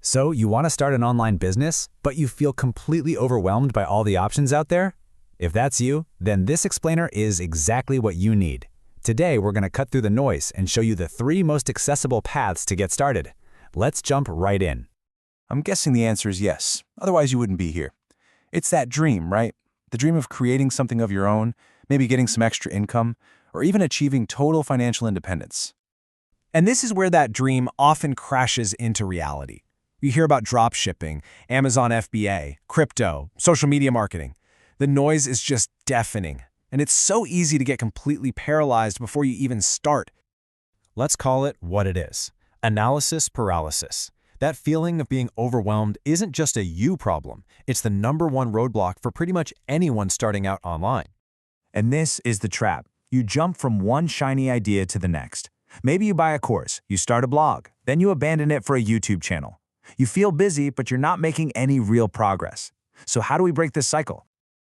So you want to start an online business, but you feel completely overwhelmed by all the options out there? If that's you, then this explainer is exactly what you need. Today, we're going to cut through the noise and show you the 3 most accessible paths to get started. Let's jump right in. I'm guessing the answer is yes. Otherwise, you wouldn't be here. It's that dream, right? The dream of creating something of your own, maybe getting some extra income, or even achieving total financial independence. And this is where that dream often crashes into reality. You hear about drop shipping, Amazon FBA, crypto, social media marketing. The noise is just deafening, and it's so easy to get completely paralyzed before you even start. Let's call it what it is: analysis paralysis. That feeling of being overwhelmed isn't just a you problem. It's the #1 roadblock for pretty much anyone starting out online. And this is the trap. You jump from one shiny idea to the next. Maybe you buy a course, you start a blog, then you abandon it for a YouTube channel. You feel busy, but you're not making any real progress. So how do we break this cycle?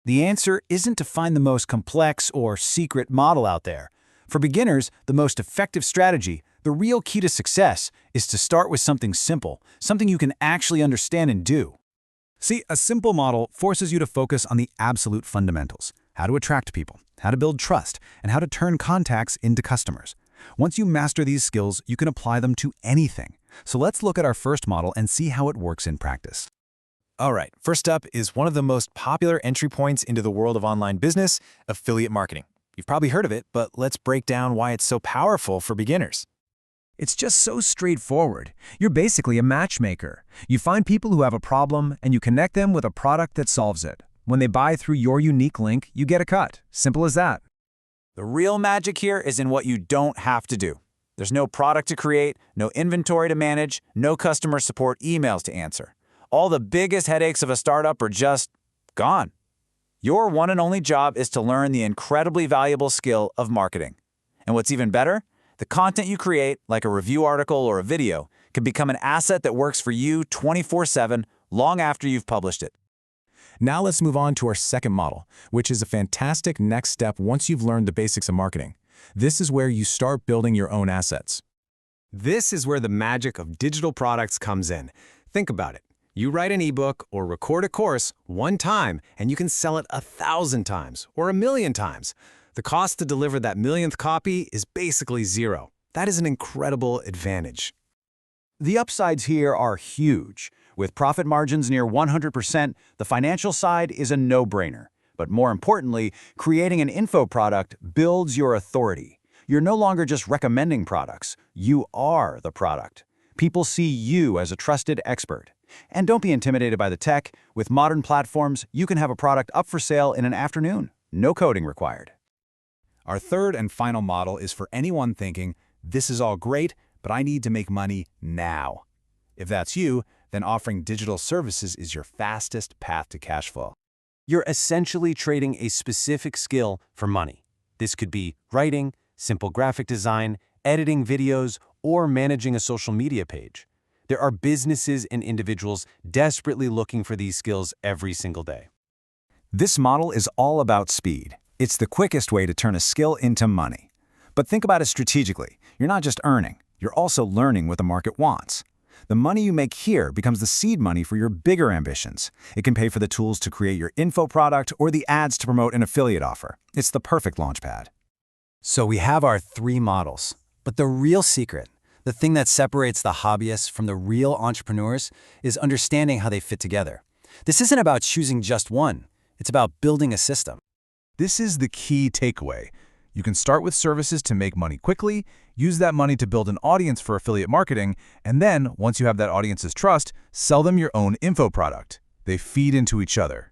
The answer isn't to find the most complex or secret model out there. For beginners, the most effective strategy, the real key to success, is to start with something simple, something you can actually understand and do. See, a simple model forces you to focus on the absolute fundamentals: how to attract people, how to build trust, and how to turn contacts into customers. Once you master these skills, you can apply them to anything. So let's look at our first model and see how it works in practice. All right, first up is one of the most popular entry points into the world of online business: affiliate marketing. You've probably heard of it, but let's break down why it's so powerful for beginners. It's just so straightforward. You're basically a matchmaker. You find people who have a problem, and you connect them with a product that solves it. When they buy through your unique link, you get a cut. Simple as that. The real magic here is in what you don't have to do. There's no product to create, no inventory to manage, no customer support emails to answer. All the biggest headaches of a startup are just gone. Your one and only job is to learn the incredibly valuable skill of marketing. And what's even better, the content you create, like a review article or a video, can become an asset that works for you 24/7, long after you've published it. Now let's move on to our second model, which is a fantastic next step once you've learned the basics of marketing. This is where you start building your own assets. This is where the magic of digital products comes in. Think about it. You write an ebook or record a course one time, and you can sell it 1,000 times or 1,000,000 times. The cost to deliver that 1,000,000th copy is basically zero. That is an incredible advantage. The upsides here are huge. With profit margins near 100%, the financial side is a no-brainer. But more importantly, creating an info product builds your authority. You're no longer just recommending products. You are the product. People see you as a trusted expert. And don't be intimidated by the tech. With modern platforms, you can have a product up for sale in an afternoon. No coding required. Our third and final model is for anyone thinking, this is all great, but I need to make money now. If that's you, then offering digital services is your fastest path to cash flow. You're essentially trading a specific skill for money. This could be writing, simple graphic design, editing videos, or managing a social media page. There are businesses and individuals desperately looking for these skills every single day. This model is all about speed. It's the quickest way to turn a skill into money. But think about it strategically. You're not just earning, you're also learning what the market wants. The money you make here becomes the seed money for your bigger ambitions. It can pay for the tools to create your info product or the ads to promote an affiliate offer. It's the perfect launchpad. So we have our 3 models. But the real secret, the thing that separates the hobbyists from the real entrepreneurs, is understanding how they fit together. This isn't about choosing just one. It's about building a system. This is the key takeaway. You can start with services to make money quickly, use that money to build an audience for affiliate marketing, and then, once you have that audience's trust, sell them your own info product. They feed into each other.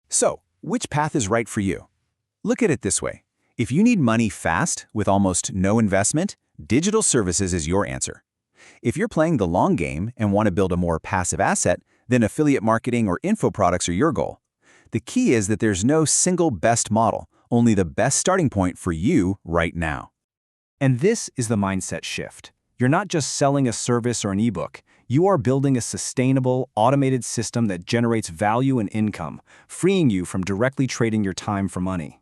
So, which path is right for you? Look at it this way. If you need money fast with almost no investment, digital services is your answer. If you're playing the long game and want to build a more passive asset, then affiliate marketing or info products are your goal. The key is that there's no single best model, only the best starting point for you right now. And this is the mindset shift. You're not just selling a service or an ebook. You are building a sustainable, automated system that generates value and income, freeing you from directly trading your time for money.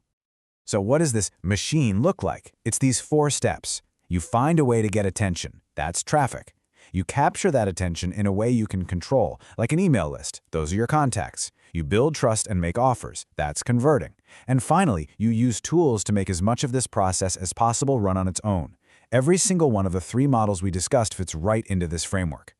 So what does this machine look like? It's these 4 steps. You find a way to get attention. That's traffic. You capture that attention in a way you can control, like an email list. Those are your contacts. You build trust and make offers. That's converting. And finally, you use tools to make as much of this process as possible run on its own. Every single one of the 3 models we discussed fits right into this framework.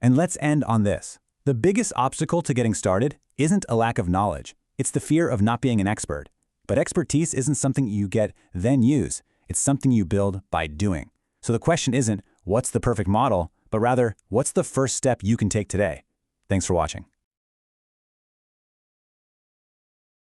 And let's end on this. The biggest obstacle to getting started isn't a lack of knowledge. It's the fear of not being an expert. But expertise isn't something you get, then use. It's something you build by doing. So the question isn't, what's the perfect model, but rather, what's the first step you can take today? Thanks for watching.